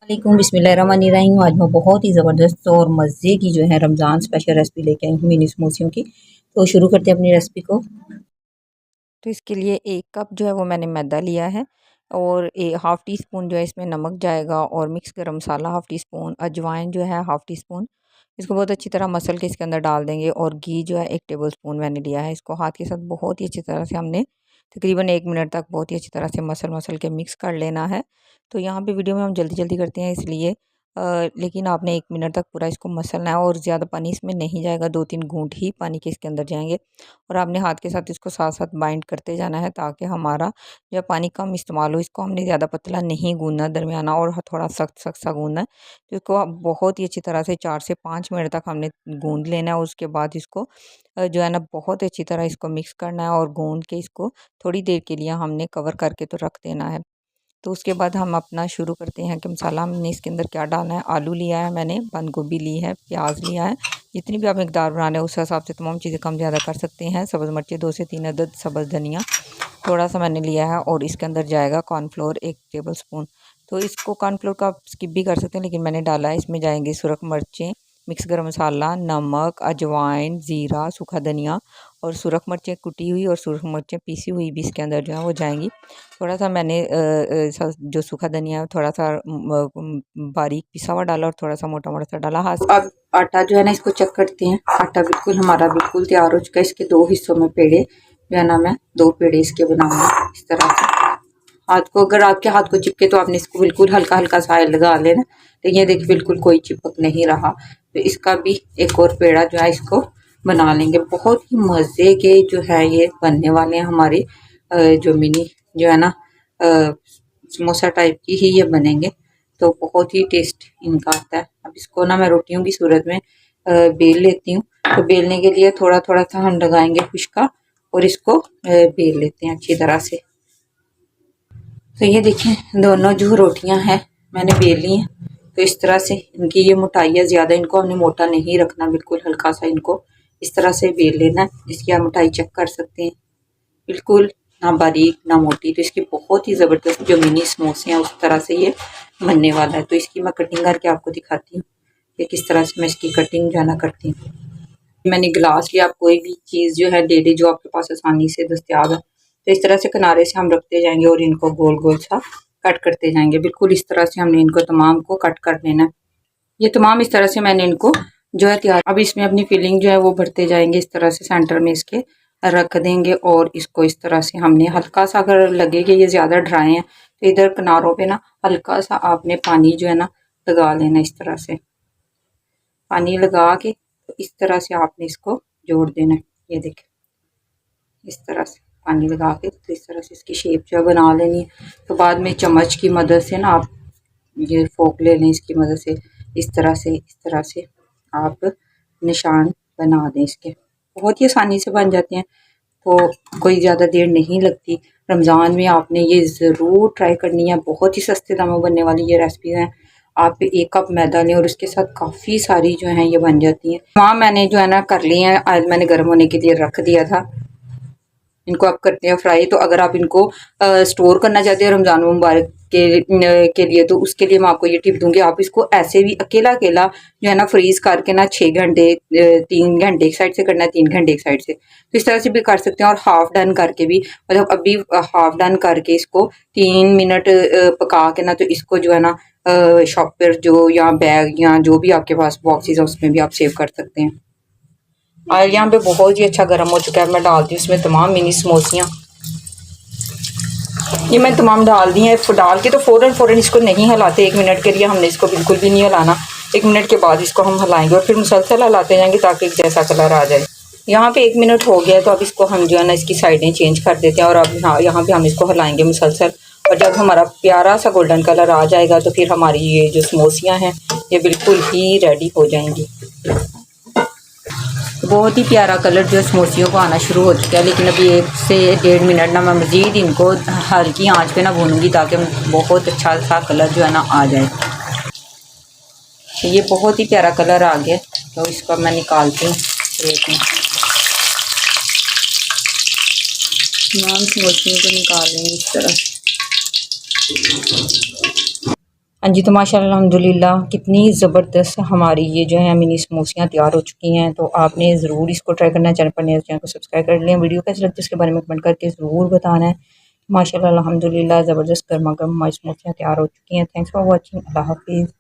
वालेकुम बिस्मिल्लाहिर्रहमानिर्रहीम। आज मैं बहुत ही ज़बरदस्त और मज़े की जो है रमज़ान स्पेशल रेसिपी लेके आई हूँ मिनी समोसियों की। तो शुरू करते हैं अपनी रेसिपी को। तो इसके लिए 1 कप जो है वो मैंने मैदा लिया है और हाफ़ टी स्पून जो है इसमें नमक जाएगा और मिक्स गरम मसाला हाफ़ टी स्पून, अजवाइन जो है हाफ़ टी स्पून। इसको बहुत अच्छी तरह मसल के इसके अंदर डाल देंगे और घी जो है 1 टेबल स्पून मैंने लिया है। इसको हाथ के साथ बहुत ही अच्छी तरह से हमने तकरीबन 1 मिनट तक बहुत ही अच्छी तरह से मसल के मिक्स कर लेना है। तो यहाँ पे वीडियो में हम जल्दी-जल्दी करते हैं इसलिए लेकिन आपने 1 मिनट तक पूरा इसको मसलना है और ज़्यादा पानी इसमें नहीं जाएगा, 2-3 घूँट ही पानी के इसके अंदर जाएँगे और आपने हाथ के साथ इसको साथ-साथ बाइंड करते जाना है ताकि हमारा जो पानी कम इस्तेमाल हो। इसको हमने ज़्यादा पतला नहीं गूँथना, दरमियाना और थोड़ा सख्त-सख्त सा गूँथना है। तो इसको आप बहुत ही अच्छी तरह से 4 से 5 मिनट तक हमने गूँथ लेना है और उसके बाद इसको जो है ना बहुत अच्छी तरह इसको मिक्स करना है और गूँथ के इसको थोड़ी देर के लिए हमने कवर करके तो रख देना है। तो उसके बाद हम अपना शुरू करते हैं कि मसाला हमने इसके अंदर क्या डालना है। आलू लिया है मैंने, बंद गोभी ली है, प्याज लिया है। जितनी भी आप मकदार बना रहे हैं उस हिसाब से तमाम चीज़ें कम ज़्यादा कर सकते हैं। सब्ज़ मिर्चें 2 से 3 अदद, सब्ज़ धनिया थोड़ा-सा मैंने लिया है और इसके अंदर जाएगा कॉर्नफ्लोर 1 टेबल स्पून। तो इसको कॉर्नफ्लोर का आप स्किप भी कर सकते हैं लेकिन मैंने डाला है। इसमें जाएँगे सुरख मिर्चें, मिक्स गरम मसाला, नमक, अजवाइन, ज़ीरा, सूखा धनिया और सुरख मिर्चें कुटी हुई और सुरख मिर्चें पीसी हुई भी इसके अंदर जो है वो जाएँगी। थोड़ा-सा मैंने जो सूखा धनिया है थोड़ा-सा बारीक पिसा हुआ डाला और थोड़ा-सा मोटा-मोटा सा डाला हाथ। अब आटा जो है ना इसको चेक करते हैं। आटा बिल्कुल हमारा बिल्कुल तैयार हो चुका है। इसके 2 हिस्सों में पेड़े जो है ना मैं 2 पेड़े इसके बनाऊंगी इस तरह से। हाथ को अगर आपके हाथ को चिपके तो आपने इसको बिल्कुल हल्का-हल्का सा लगा लेना। तो ये देखिए बिल्कुल कोई चिपक नहीं रहा। तो इसका भी एक और पेड़ा जो है इसको बना लेंगे। बहुत ही मज़े के जो है ये बनने वाले हैं हमारे जो मिनी जो है ना समोसा टाइप की ही ये बनेंगे। तो बहुत ही टेस्ट इनका आता है। अब इसको ना मैं रोटियों की सूरत में बेल लेती हूँ। तो बेलने के लिए थोड़ा-थोड़ा सा हम लगाएंगे खुश्का और इसको बेल लेते हैं अच्छी तरह से। तो ये देखें दोनों जो रोटियां हैं मैंने बेली हैं। तो इस तरह से इनकी ये मोटाई है ज़्यादा, इनको हमने मोटा नहीं रखना, बिल्कुल हल्का सा इनको इस तरह से बेल लेना है। इसकी आप मोटाई चेक कर सकते हैं, बिल्कुल ना बारीक ना मोटी। तो इसकी बहुत ही ज़बरदस्त जो मिनी समोसे हैं उस तरह से ये बनने वाला है। तो इसकी मैं कटिंग करके आपको दिखाती हूँ कि किस तरह से मैं इसकी कटिंग जाना करती हूँ। मैंने गिलास लिया, आप कोई भी चीज़ जो है ले ली जो आपके पास आसानी से दस्तियाब है। तो इस तरह से किनारे से हम रखते जाएंगे और इनको गोल गोल सा कट करते जाएंगे। बिल्कुल इस तरह से हमने इनको तमाम को कट कर लेना है। ये तमाम इस तरह से मैंने इनको जो है तैयार। अब इसमें अपनी फिलिंग जो है वो भरते जाएंगे इस तरह से, सेंटर में इसके रख देंगे और इसको इस तरह से हमने हल्का सा, अगर लगे कि ये ज़्यादा ड्राई है तो इधर किनारों पे ना हल्का सा आपने पानी जो है ना लगा लेना इस तरह से। पानी लगा के तो इस तरह से आपने इसको जोड़ देना है। ये देखें इस तरह से पानी लगा के तो इस तरह से इसकी शेप जो है बना लेनी है। तो बाद में चम्मच की मदद से ना आप ये फोक ले लें, इसकी मदद से इस तरह से आप निशान बना दें इसके। बहुत ही आसानी से बन जाते हैं, तो कोई ज़्यादा देर नहीं लगती। रमज़ान में आपने ये ज़रूर ट्राई करनी है। बहुत ही सस्ते दामों बनने वाली ये रेसिपी है। आप 1 कप मैदा लें और उसके साथ काफ़ी सारी जो हैं ये बन जाती हैं। वहाँ मैंने जो है ना कर ली हैं, आज मैंने गर्म होने के लिए रख दिया था। इनको आप करते हैं फ्राई। तो अगर आप इनको स्टोर करना चाहते हैं रमज़ान मुबारक के लिए तो उसके लिए मैं आपको ये टिप दूंगी। आप इसको ऐसे भी अकेला अकेला जो है ना फ्रीज करके ना 6 घंटे 3 घंटे एक साइड से करना है, 3 घंटे एक साइड से, तो इस तरह से भी कर सकते हैं। और हाफ डन करके भी, मतलब अभी हाफ डन करके इसको 3 मिनट पका के ना, तो इसको जो है ना शॉप पर जो या बैग या जो भी आपके पास बॉक्सेस है उसमें भी आप सेव कर सकते हैं। और यहाँ पे बहुत ही अच्छा गर्म हो चुका है। मैं डालती हूँ इसमें तमाम मिनी समोसियाँ। ये मैं तमाम डाल दी हैं। इसको डाल के तो फ़ौरन इसको नहीं हिलाते। 1 मिनट के लिए हमने इसको बिल्कुल भी नहीं हिलाना। 1 मिनट के बाद इसको हम हिलाएंगे और फिर मुसलसल हिलाते जाएंगे ताकि एक जैसा कलर आ जाए। यहाँ पे 1 मिनट हो गया है तो अब इसको हम जो है ना इसकी साइडें चेंज कर देते हैं और अब यहाँ पे हम इसको हिलाएंगे मुसलसल। और जब हमारा प्यारा सा गोल्डन कलर आ जाएगा तो फिर हमारी ये जो समोसियाँ हैं ये बिल्कुल ही रेडी हो जाएंगी। बहुत ही प्यारा कलर जो समोसियों को आना शुरू हो चुका है, लेकिन अभी 1 से 1.5 मिनट ना मैं मज़ीद इनको हल्की आंच पे ना भूनूंगी ताकि बहुत अच्छा सा कलर जो है ना आ जाए। ये बहुत ही प्यारा कलर आ गया तो इसको मैं निकालती हूँ प्लेट में। तमाम समोसियों को निकाल लेंगे इस तरह। हाँ जी, तो माशाल्लाह अल्हम्दुलिल्लाह कितनी ज़बरदस्त हमारी ये जो है मिनी समोसियाँ तैयार हो चुकी हैं। तो आपने ज़रूर इसको ट्राई करना है। चैनल पर नए हो चैनल को सब्सक्राइब कर लें। वीडियो कैसी लगती है उसके बारे में कमेंट करके ज़रूर बताना है। माशाल्लाह अल्हम्दुलिल्लाह ज़बरदस्त गरमा-गरम हमारी समोसियाँ तैयार हो चुकी हैं। Thanks for watching. अल्लाह हाफ़िज़।